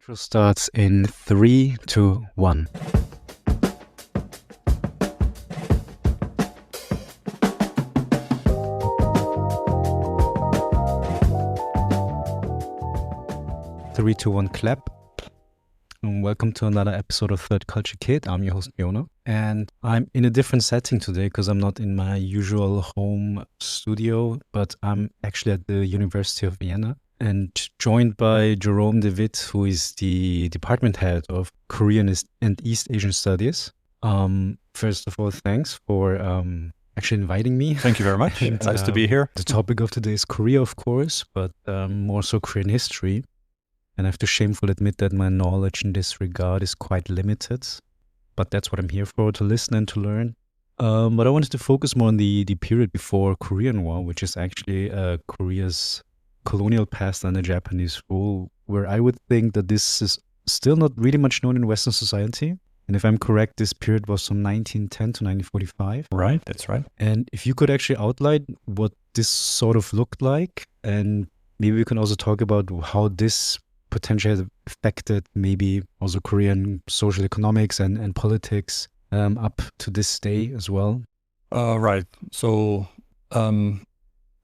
Intro starts in 3, 2, 1. Three, two, one, clap. And welcome to another episode of ThirdCultureKit. I'm your host, Fiona. And I'm in a different setting today because I'm not in my usual home studio, but I'm actually at the University of Vienna and joined by Jerome de Wit, who is the department head of Korean and East Asian Studies. First of all, thanks for actually inviting me. Thank you very much. And, nice to be here. The topic of today is Korea, of course, but more so Korean history. And I have to shamefully admit that my knowledge in this regard is quite limited. But that's what I'm here for, to listen and to learn. But I wanted to focus more on the period before Korean War, which is actually Korea's colonial past under Japanese rule, where I would think that this is still not really much known in Western society. And if I'm correct, this period was from 1910 to 1945. Right, that's right. And if you could actually outline what this sort of looked like, and maybe we can also talk about how this potentially has affected maybe also Korean social economics and politics up to this day as well. Right. So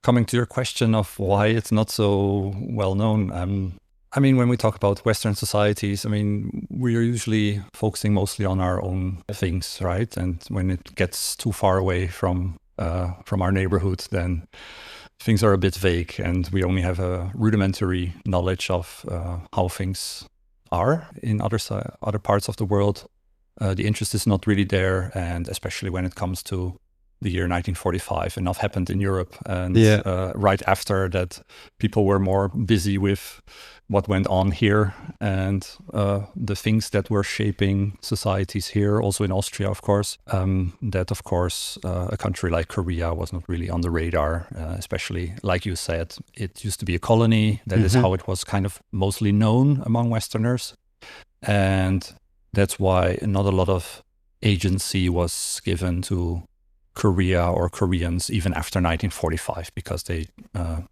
coming to your question of why it's not so well known, I mean, when we talk about Western societies, I mean, we are usually focusing mostly on our own things, right? And when it gets too far away from our neighborhood, then things are a bit vague, and we only have a rudimentary knowledge of how things are in other parts of the world. The interest is not really there, and especially when it comes to the year 1945, enough happened in Europe, and right after that, people were more busy with what went on here and the things that were shaping societies here, also in Austria, of course. That, of course, a country like Korea was not really on the radar, especially, like you said, it used to be a colony. That is how it was kind of mostly known among Westerners. And that's why not a lot of agency was given to Korea or Koreans even after 1945, because they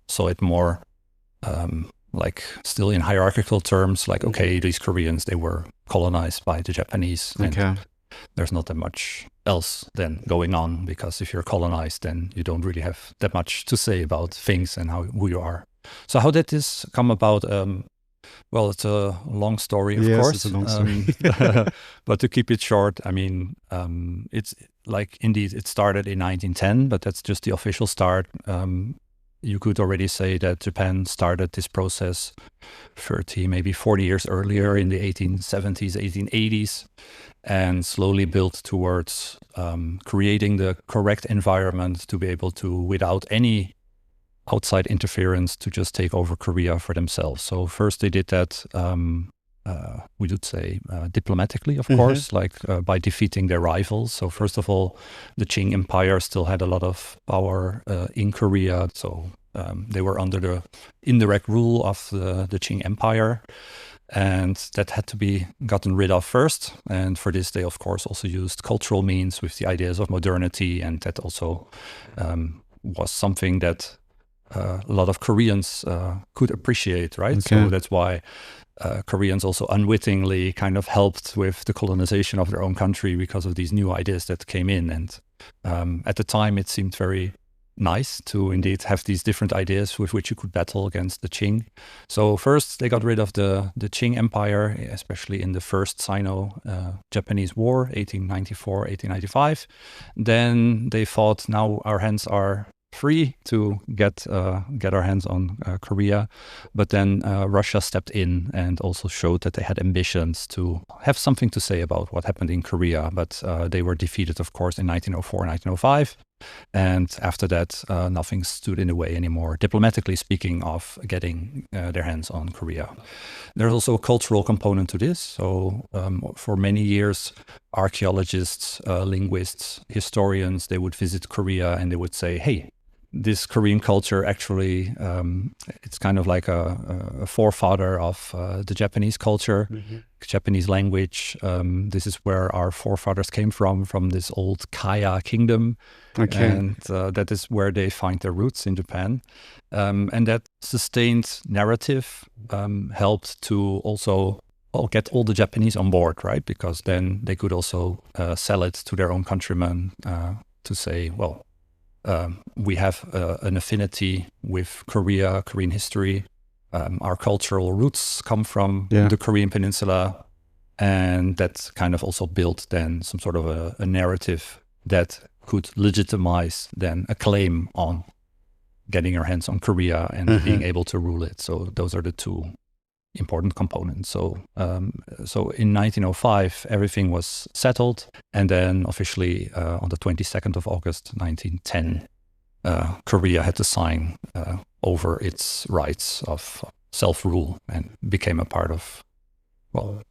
saw it more like still in hierarchical terms, like, okay, these Koreans, they were colonized by the Japanese. And there's not that much else then going on, because if you're colonized, then you don't really have that much to say about things and who you are. So how did this come about? Well, it's a long story, of course. It's a long story. But to keep it short, I mean, it's like, indeed, it started in 1910, but that's just the official start. You could already say that Japan started this process 30, maybe 40 years earlier in the 1870s, 1880s, and slowly built towards creating the correct environment to be able to, without any outside interference, to just take over Korea for themselves. So first they did that, we would say, diplomatically, of course, like by defeating their rivals. So first of all, the Qing Empire still had a lot of power in Korea. So they were under the indirect rule of the Qing Empire. And that had to be gotten rid of first. And for this, they, of course, also used cultural means with the ideas of modernity. And that also was something that a lot of Koreans could appreciate, right? Okay. So that's why Koreans also unwittingly kind of helped with the colonization of their own country because of these new ideas that came in. And at the time, it seemed very nice to indeed have these different ideas with which you could battle against the Qing. So first, they got rid of the Qing Empire, especially in the First Sino-Japanese War, 1894, 1895. Then they thought, now our hands are free to get our hands on Korea. But then Russia stepped in and also showed that they had ambitions to have something to say about what happened in Korea. But they were defeated, of course, in 1904, 1905. And after that, nothing stood in the way anymore, diplomatically speaking, of getting their hands on Korea. There's also a cultural component to this. So for many years, archaeologists, linguists, historians, they would visit Korea and they would say, hey, this Korean culture actually, it's kind of like a forefather of the Japanese culture, Japanese language. This is where our forefathers came from this old Kaya kingdom. And that is where they find their roots in Japan. And that sustained narrative helped to also get all the Japanese on board, right? Because then they could also sell it to their own countrymen to say, well, we have an affinity with Korea, Korean history. Our cultural roots come from the Korean Peninsula. And that kind of also built then some sort of a narrative that could legitimize then a claim on getting your hands on Korea and being able to rule it. So those are the two important components. So in 1905, everything was settled. And then officially on the 22nd of August, 1910, Korea had to sign over its rights of self-rule and became a part of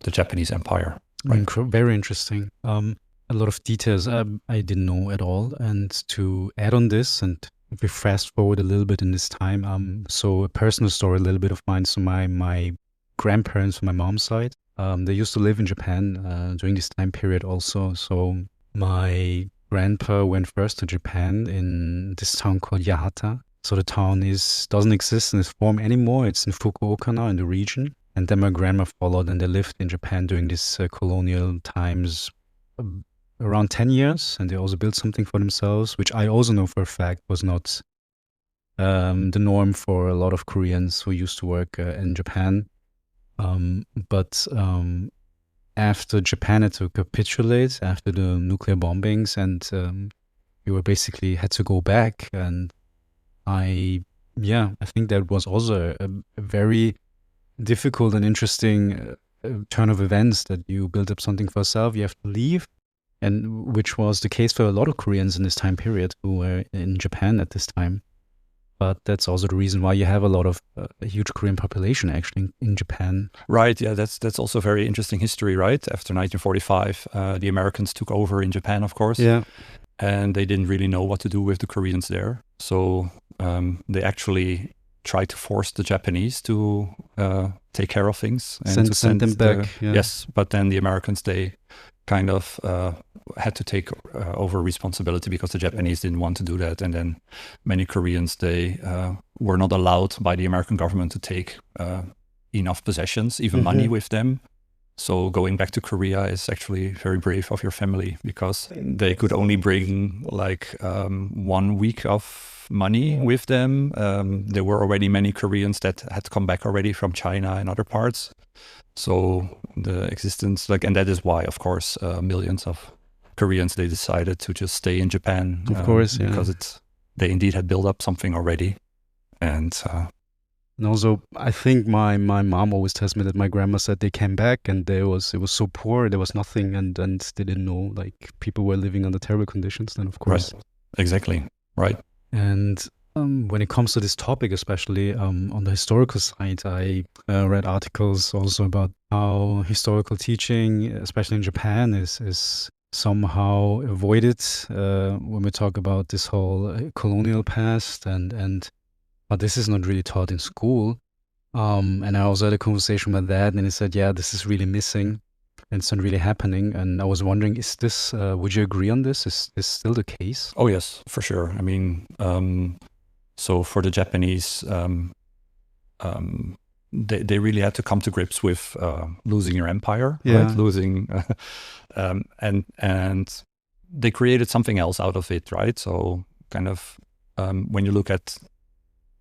the Japanese Empire. Right? Very interesting. A lot of details I didn't know at all. And to add on this, and if we fast forward a little bit in this time, so a personal story, a little bit of mine. So my grandparents from my mom's side, they used to live in Japan during this time period also. So my grandpa went first to Japan in this town called Yahata. So the town doesn't exist in this form anymore. It's in Fukuoka now, in the region. And then my grandma followed, and they lived in Japan during this colonial times around 10 years. And they also built something for themselves, which I also know for a fact was not the norm for a lot of Koreans who used to work in Japan. But after Japan had to capitulate after the nuclear bombings, and we were basically had to go back. And I think that was also a very difficult and interesting turn of events, that you build up something for yourself, you have to leave, and which was the case for a lot of Koreans in this time period who were in Japan at this time. But that's also the reason why you have a lot of a huge Korean population actually in Japan. Right. Yeah, that's also very interesting history, right? After 1945, the Americans took over in Japan, of course. Yeah. And they didn't really know what to do with the Koreans there. So they actually tried to force the Japanese to take care of things and send them back. Yes, but then the Americans, they kind of had to take over responsibility because the Japanese didn't want to do that. And then many Koreans, they were not allowed by the American government to take enough possessions, even money with them. So going back to Korea is actually very brave of your family, because they could only bring like 1 week of money with them. There were already many Koreans that had come back already from China and other parts. So the existence, and that is why, of course, millions of Koreans, they decided to just stay in Japan. Of course, because they indeed had built up something already. And also, I think my mom always tells me that my grandma said they came back and it was so poor, there was nothing, and they didn't know, like, people were living under terrible conditions then, of course. Right. Exactly. Right. And when it comes to this topic, especially on the historical side, I read articles also about how historical teaching, especially in Japan, is somehow avoided when we talk about this whole colonial past, but this is not really taught in school. And I also had a conversation with that, and he said, yeah, this is really missing and it's not really happening. And I was wondering, is this, would you agree on this? Is this still the case? Oh, yes, for sure. I mean, so for the Japanese, they really had to come to grips with losing your empire, right? Losing, and they created something else out of it, right? So kind of when you look at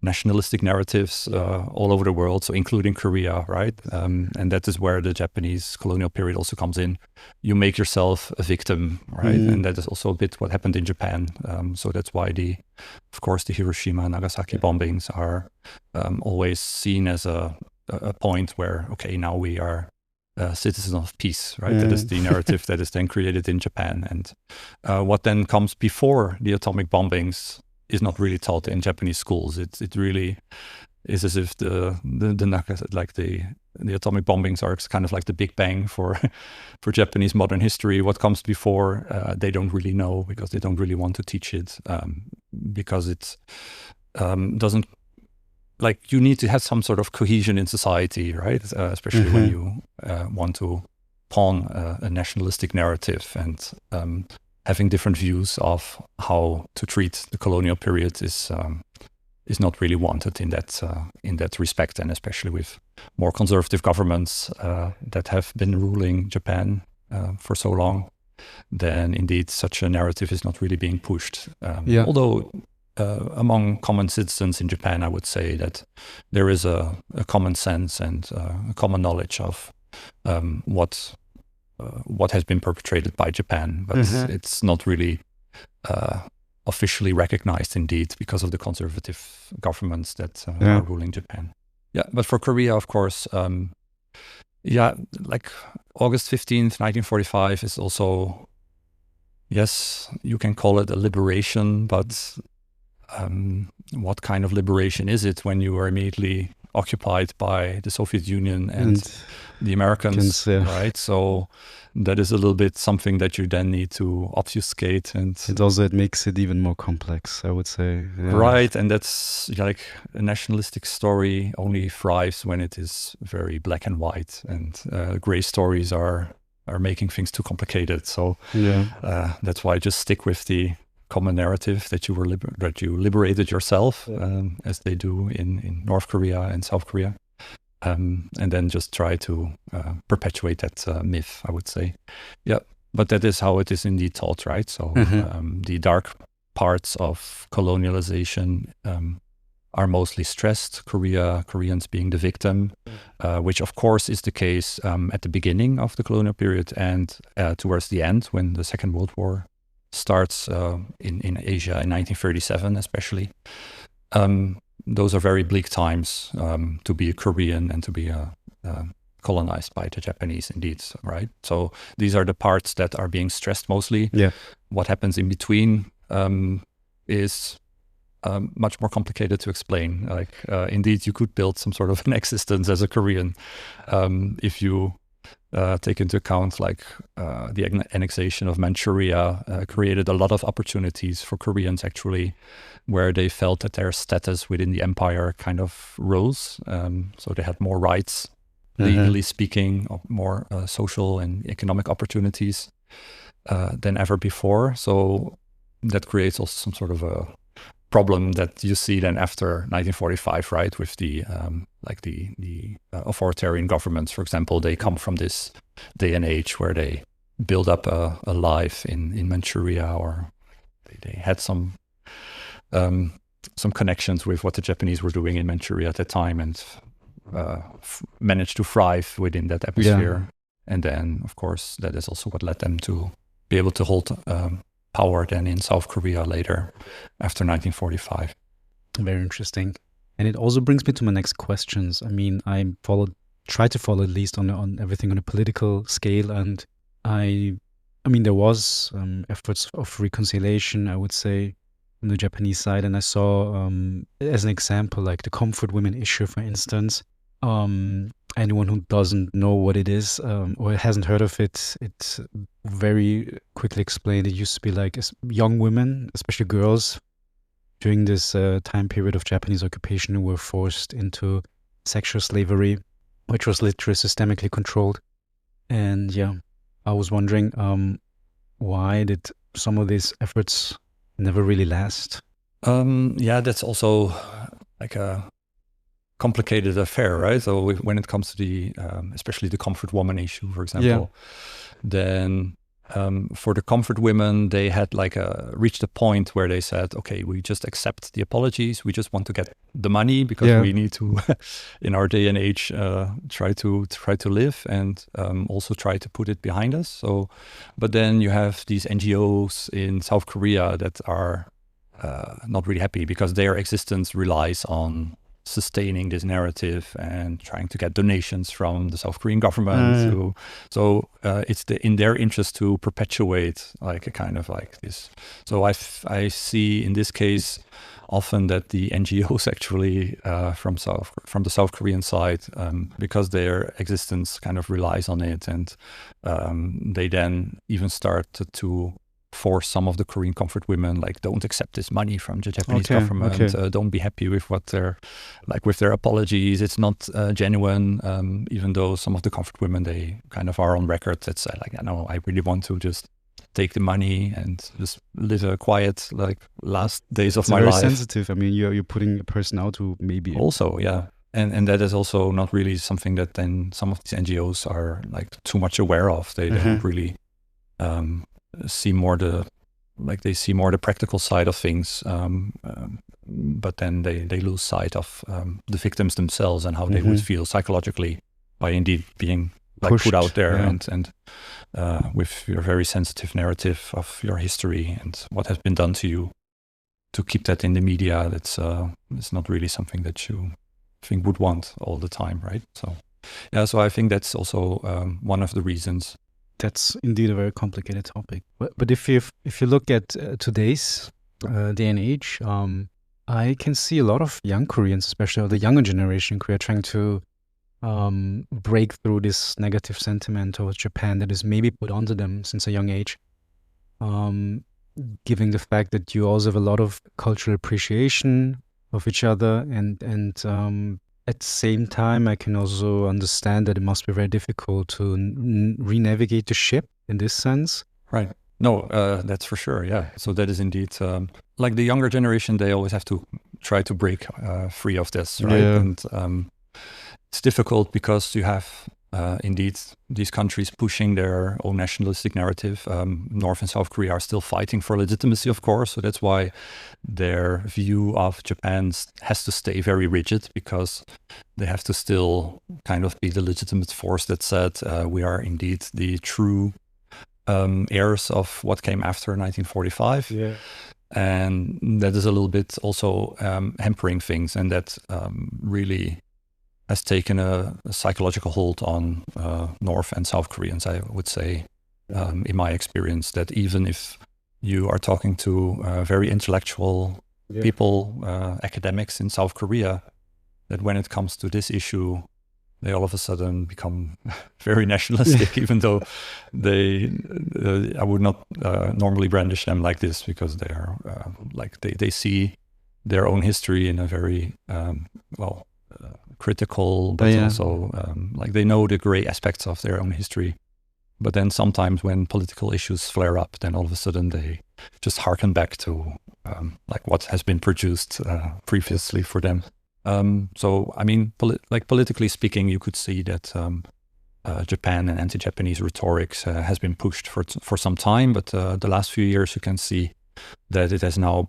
nationalistic narratives all over the world, so including Korea, right? And that is where the Japanese colonial period also comes in. You make yourself a victim, right? And that is also a bit what happened in Japan. So that's why of course, the Hiroshima and Nagasaki bombings are always seen as a point where, okay, now we are citizens of peace, right? That is the narrative that is then created in Japan. And what then comes before the atomic bombings is not really taught in Japanese schools. It really is as if the atomic bombings are kind of like the Big Bang for Japanese modern history. What comes before, they don't really know, because they don't really want to teach it, because it doesn't, like, you need to have some sort of cohesion in society, right? Especially when you want to pawn a nationalistic narrative, and having different views of how to treat the colonial period is is not really wanted in that respect, and especially with more conservative governments that have been ruling Japan for so long, then indeed such a narrative is not really being pushed. Although among common citizens in Japan, I would say that there is a common sense and a common knowledge of what has been perpetrated by Japan, but it's not really officially recognized, indeed, because of the conservative governments that are ruling Japan. Yeah, but for Korea, of course, like August 15th, 1945 is also, yes, you can call it a liberation, but what kind of liberation is it when you are immediately occupied by the Soviet Union and the Americans, right? So that is a little bit something that you then need to obfuscate, and it makes it even more complex, I would say. Right, and that's like a nationalistic story only thrives when it is very black and white, and gray stories are making things too complicated. So that's why I just stick with the common narrative that you liberated yourself, as they do in North Korea and South Korea, and then just try to perpetuate that myth, I would say. Yeah, but that is how it is indeed taught, right? So the dark parts of colonialization are mostly stressed, Koreans being the victim, which of course is the case at the beginning of the colonial period and towards the end, when the Second World War starts in Asia in 1937 especially. Those are very bleak times to be a Korean and to be colonized by the Japanese, indeed, right? So these are the parts that are being stressed mostly. What happens in between is much more complicated to explain. Like, indeed, you could build some sort of an existence as a Korean if you take into account like the annexation of Manchuria created a lot of opportunities for Koreans, actually, where they felt that their status within the empire kind of rose. So they had more rights, legally speaking, more social and economic opportunities than ever before. So that creates also some sort of a problem that you see then after 1945, right? With the authoritarian governments, for example, they come from this day and age where they build up a life in Manchuria, or they had some connections with what the Japanese were doing in Manchuria at that time, and managed to thrive within that atmosphere. And then, of course, that is also what led them to be able to hold power then in South Korea later, after 1945. Very interesting. And it also brings me to my next questions. I mean, try to follow at least on everything on a political scale, and I mean, there was efforts of reconciliation, I would say, from the Japanese side, and I saw, as an example, like the comfort women issue, for instance. Anyone who doesn't know what it is or hasn't heard of it, it's very quickly explained. It used to be like young women, especially girls, during this time period of Japanese occupation, who were forced into sexual slavery, which was literally systemically controlled. And I was wondering, why did some of these efforts never really last? That's also like a complicated affair, right? So when it comes to the especially the comfort woman issue, for example, then for the comfort women, they had reached a point where they said, okay, we just accept the apologies, we just want to get the money because we need to in our day and age try to live, and also try to put it behind us. So but then you have these NGOs in South Korea that are not really happy because their existence relies on sustaining this narrative and trying to get donations from the South Korean government. So it's in their interest to perpetuate like a kind of like this. So I see in this case often that the NGOs actually from the South Korean side, because their existence kind of relies on it, and they then even start to force some of the Korean comfort women, like, don't accept this money from the Japanese government. Don't be happy with what they're like with their apologies. It's not genuine. Even though some of the comfort women, they kind of are on record that say like, no, I really want to just take the money and just live a quiet, like, last days of It's my very life. sensitive. I mean, you're putting a person out who maybe Also, yeah. And that is also not really something that then some of these NGOs are like too much aware of. They don't really see more the practical side of things, but then they lose sight of the victims themselves and how they would feel psychologically by indeed being like put out there and with your very sensitive narrative of your history and what has been done to you. To keep that in the media, that's it's not really something that you think would want all the time, right? So yeah, so I think that's also one of the reasons. That's indeed a very complicated topic. But if you look at today's day and age, I can see a lot of young Koreans, especially the younger generation in Korea, trying to break through this negative sentiment towards Japan that is maybe put onto them since a young age. Given the fact that you also have a lot of cultural appreciation of each other, and at the same time, I can also understand that it must be very difficult to re-navigate the ship in this sense. Right. No, that's for sure. Yeah. So that is indeed like the younger generation. They always have to try to break free of this, right? Yeah. And it's difficult because you have indeed these countries pushing their own nationalistic narrative. North and South Korea are still fighting for legitimacy, of course. So that's why their view of Japan has to stay very rigid, because they have to still kind of be the legitimate force that said we are indeed the true heirs of what came after 1945. Yeah. And that is a little bit also hampering things, and that really has taken a psychological hold on North and South Koreans, I would say, in my experience, that even if you are talking to very intellectual people, academics in South Korea, that when it comes to this issue, they all of a sudden become very nationalistic, even though I would not normally brandish them like this, because they are they see their own history in a very critical, but also like they know the gray aspects of their own history. But then sometimes when political issues flare up, then all of a sudden they just harken back to like what has been produced previously for them. So I mean, politically speaking, you could see that Japan and anti-Japanese rhetoric has been pushed for some time, but the last few years you can see that it has now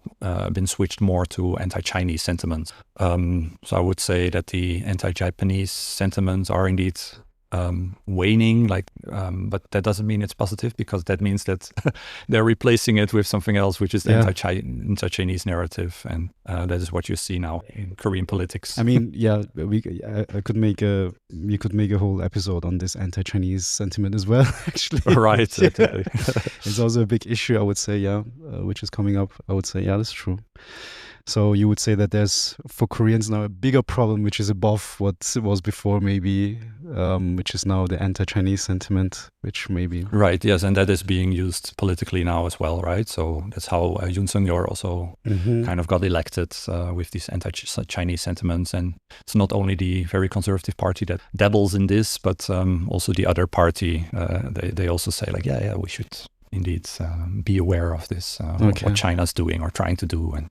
been switched more to anti-Chinese sentiments. So I would say that the anti-Japanese sentiments are indeed waning, but that doesn't mean it's positive, because that means that they're replacing it with something else, which is the anti-Chinese narrative, and that is what you see now in Korean politics. I mean, you could make a whole episode on this anti-Chinese sentiment as well. Actually, right? It's also a big issue, I would say, which is coming up. I would say, that's true. So you would say that there's, for Koreans now, a bigger problem, which is above what was before, maybe, which is now the anti-Chinese sentiment, which maybe... Right, yes, and that is being used politically now as well, right? So that's how Yoon Suk-yeol also kind of got elected with these anti-Chinese sentiments. And it's not only the very conservative party that dabbles in this, but also the other party, they also say like, we should indeed be aware of this, what China's doing or trying to do, and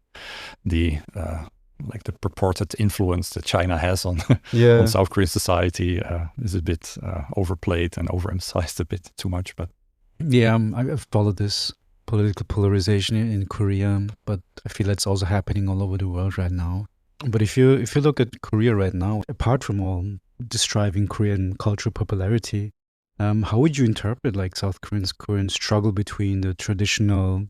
the the purported influence that China has on on South Korean society is a bit overplayed and overemphasized a bit too much. But I've followed this political polarization in Korea, but I feel it's also happening all over the world right now. But if you look at Korea right now, apart from all this driving Korean cultural popularity, how would you interpret like South Koreans' current struggle between the traditional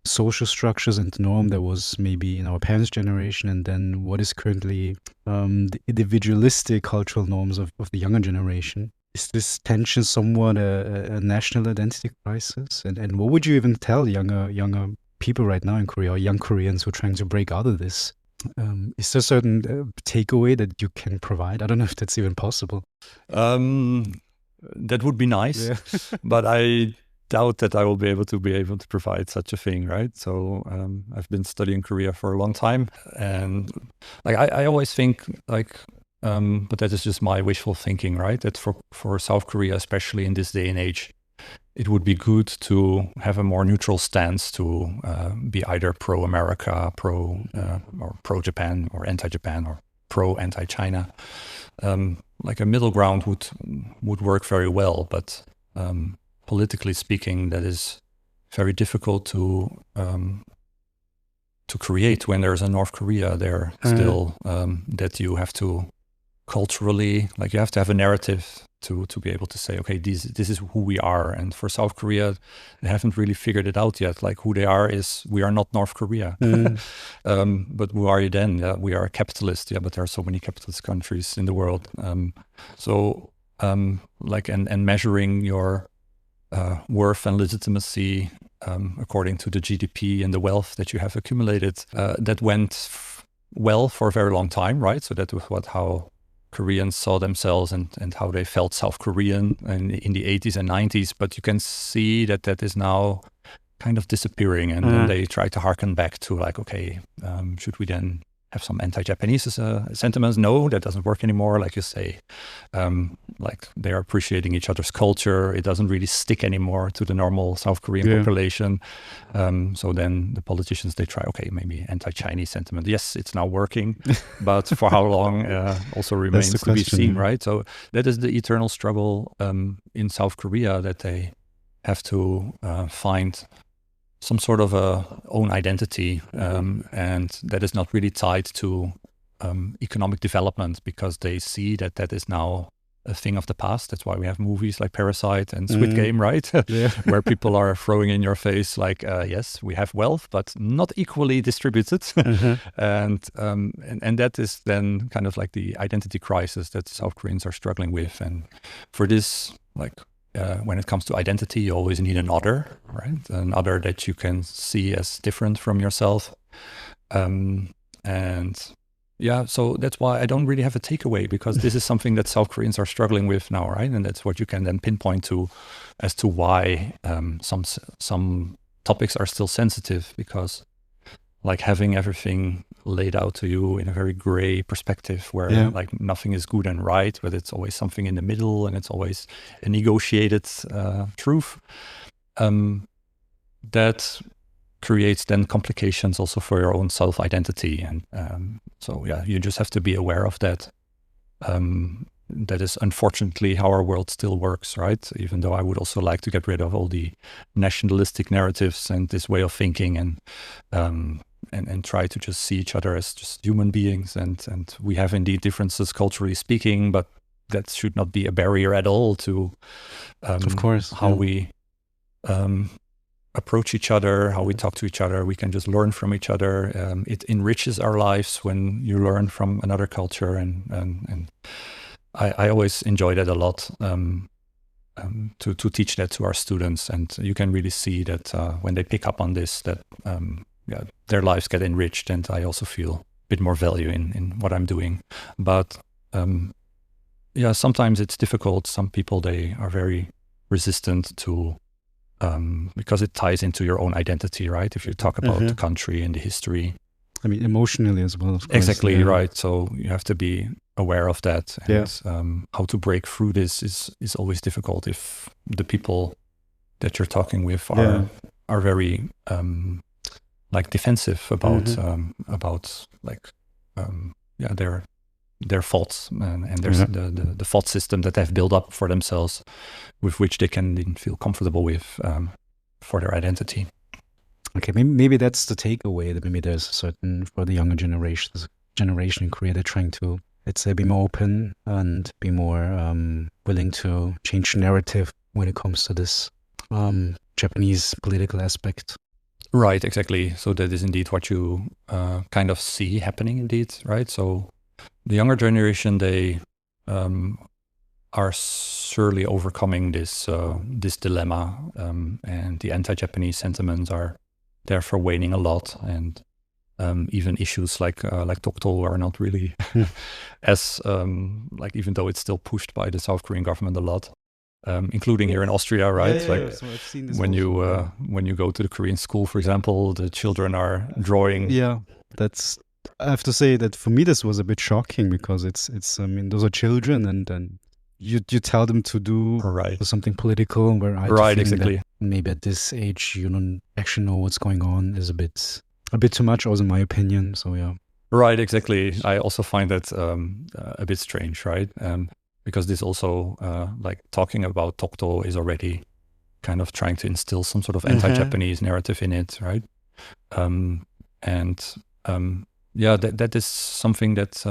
social structures and norm that was maybe in our parents' generation, and then what is currently the individualistic cultural norms of the younger generation? Is this tension somewhat a national identity crisis? And what would you even tell younger people right now in Korea, or young Koreans who are trying to break out of this? Is there a certain takeaway that you can provide? I don't know if that's even possible. That would be nice, but I doubt that I will be able to provide such a thing, right? So I've been studying Korea for a long time, and like I always think like, but that is just my wishful thinking, right? That for South Korea, especially in this day and age, it would be good to have a more neutral stance, to be either pro-America, or pro-Japan, or anti-Japan, or pro-anti-China. Like a middle ground would work very well, but politically speaking, that is very difficult to create when there's a North Korea there still, that you have to culturally, like you have to have a narrative to be able to say, okay, this is who we are. And for South Korea, they haven't really figured it out yet. Like who they are is, we are not North Korea. But who are you then? Yeah, we are a capitalist. Yeah, but there are so many capitalist countries in the world. Like and measuring your worth and legitimacy according to the GDP and the wealth that you have accumulated, that went well for a very long time, right? So that was how Koreans saw themselves and how they felt South Korean in the 80s and 90s. But you can see that is now kind of disappearing, and then they try to harken back to like, okay, should we then have some anti-Japanese sentiments? No, that doesn't work anymore. Like you say, like they're appreciating each other's culture. It doesn't really stick anymore to the normal South Korean population. So then the politicians, they try, okay, maybe anti-Chinese sentiment. Yes, it's now working, but for how long also remains to be seen, right? So that is the eternal struggle in South Korea, that they have to find some sort of a own identity, and that is not really tied to economic development, because they see that is now a thing of the past. That's why we have movies like Parasite and Squid Game, right? Where people are throwing in your face like, yes, we have wealth, but not equally distributed. And that is then kind of like the identity crisis that South Koreans are struggling with. And for this, like, when it comes to identity, you always need an other, right? An other that you can see as different from yourself. And yeah, so that's why I don't really have a takeaway, because this is something that South Koreans are struggling with now, right? And that's what you can then pinpoint to as to why some topics are still sensitive, because like having everything laid out to you in a very gray perspective where like nothing is good and right, but it's always something in the middle and it's always a negotiated truth, that creates then complications also for your own self-identity. And so yeah, you just have to be aware of that. That is unfortunately how our world still works, right? Even though I would also like to get rid of all the nationalistic narratives and this way of thinking, and try to just see each other as just human beings. And we have indeed differences culturally speaking, but that should not be a barrier at all to, of course, how we approach each other, how we talk to each other. We can just learn from each other. It enriches our lives when you learn from another culture, and I always enjoy that a lot, to teach that to our students. And you can really see that when they pick up on this, that their lives get enriched, and I also feel a bit more value in what I'm doing. But sometimes it's difficult. Some people, they are very resistant to, because it ties into your own identity, right? If you talk about the country and the history. I mean, emotionally as well, of course. Exactly, right. So you have to be aware of that. And how to break through this is always difficult if the people that you're talking with are very like defensive about like their thoughts and there's the thought system that they've built up for themselves, with which they can then feel comfortable with for their identity. Okay, maybe that's the takeaway, that maybe there's a certain, for the younger generation in Korea, they're trying to, let's say, be more open and be more willing to change the narrative when it comes to this Japanese political aspect. Right, exactly. So that is indeed what you kind of see happening indeed, right? So the younger generation, they are surely overcoming this dilemma, and the anti-Japanese sentiments are therefore waning a lot, and even issues like Dokdo are not really as like, even though it's still pushed by the South Korean government a lot. Including here in Austria, right? So I've seen this when you go to the Korean school, for example, the children are drawing. Yeah, I have to say that for me this was a bit shocking, because it's I mean, those are children, and you tell them to do something political, where I think exactly. that maybe at this age you don't actually know what's going on is a bit too much, also in my opinion. So yeah. Right, exactly. I also find that a bit strange, right? Because this also, like talking about Tokto is already kind of trying to instill some sort of anti-Japanese narrative in it, right? That is something that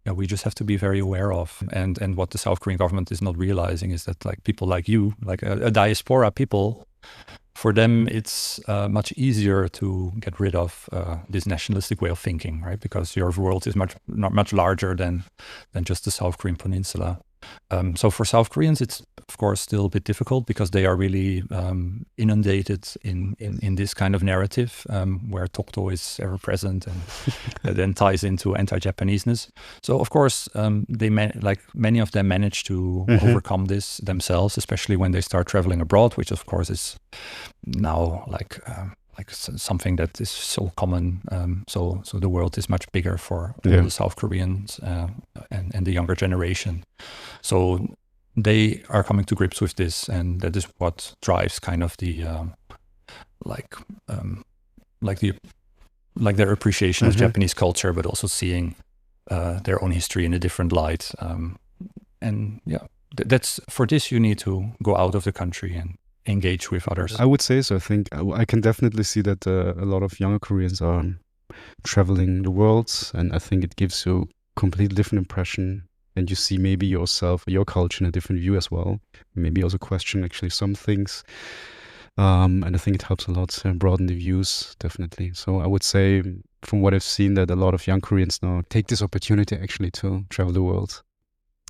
we just have to be very aware of. And what the South Korean government is not realizing is that like people like you, like a diaspora people, for them it's much easier to get rid of this nationalistic way of thinking, right? Because your world is much larger than just the South Korean peninsula. So for South Koreans, it's of course still a bit difficult because they are really inundated in this kind of narrative where Tokto is ever present and then ties into anti-Japaneseness. So of course, many of them manage to overcome this themselves, especially when they start traveling abroad, which of course is now like something that is so common. So the world is much bigger for all the South Koreans and the younger generation. So they are coming to grips with this, and that is what drives kind of the their appreciation of Japanese culture, but also seeing their own history in a different light. That's for this you need to go out of the country and engage with others. I would say so. I think I can definitely see that a lot of younger Koreans are traveling the world, and I think it gives you a completely different impression, and you see maybe yourself, your culture in a different view as well. Maybe also question actually some things, and I think it helps a lot broaden the views, definitely. So I would say, from what I've seen, that a lot of young Koreans now take this opportunity actually to travel the world.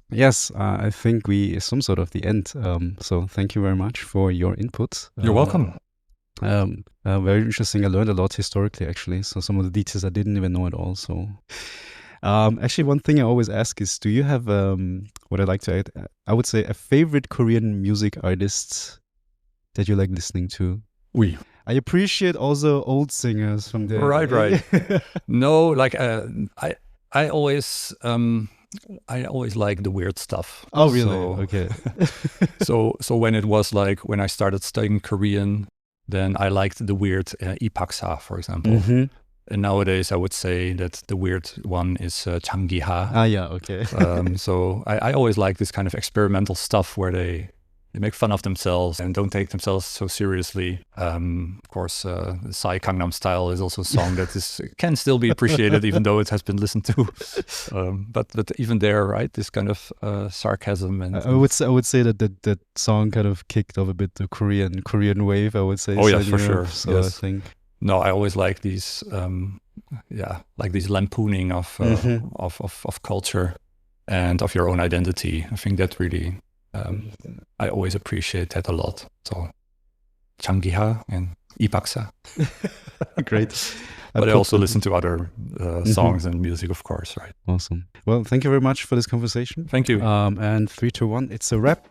Yes, I think we some sort of the end. So thank you very much for your input. You're welcome. Very interesting. I learned a lot historically, actually. So some of the details I didn't even know at all. So actually, one thing I always ask is, do you have what I like to add? I would say a favorite Korean music artist that you like listening to? Oui. I appreciate also old singers from the right. No, like I always like the weird stuff. Oh, really? Okay. So when it was like when I started studying Korean, then I liked the weird Ipaksa, for example. And nowadays I would say that the weird one is Changiha. Ah, yeah, okay. So I always like this kind of experimental stuff where they make fun of themselves and don't take themselves so seriously. Of course, Psy Gangnam Style is also a song that can still be appreciated, even though it has been listened to. But even there, right, this kind of sarcasm and I would say that song kind of kicked off a bit the Korean wave, I would say. Oh yes, for sure. So yes. I think. No, I always like these, like these lampooning of culture and of your own identity. I think that really. I always appreciate that a lot. So, Changiha and Ipaksa. Great. But I also listen to other songs and music, of course, right? Awesome. Well, thank you very much for this conversation. Thank you. And 3, 2, 1, it's a wrap.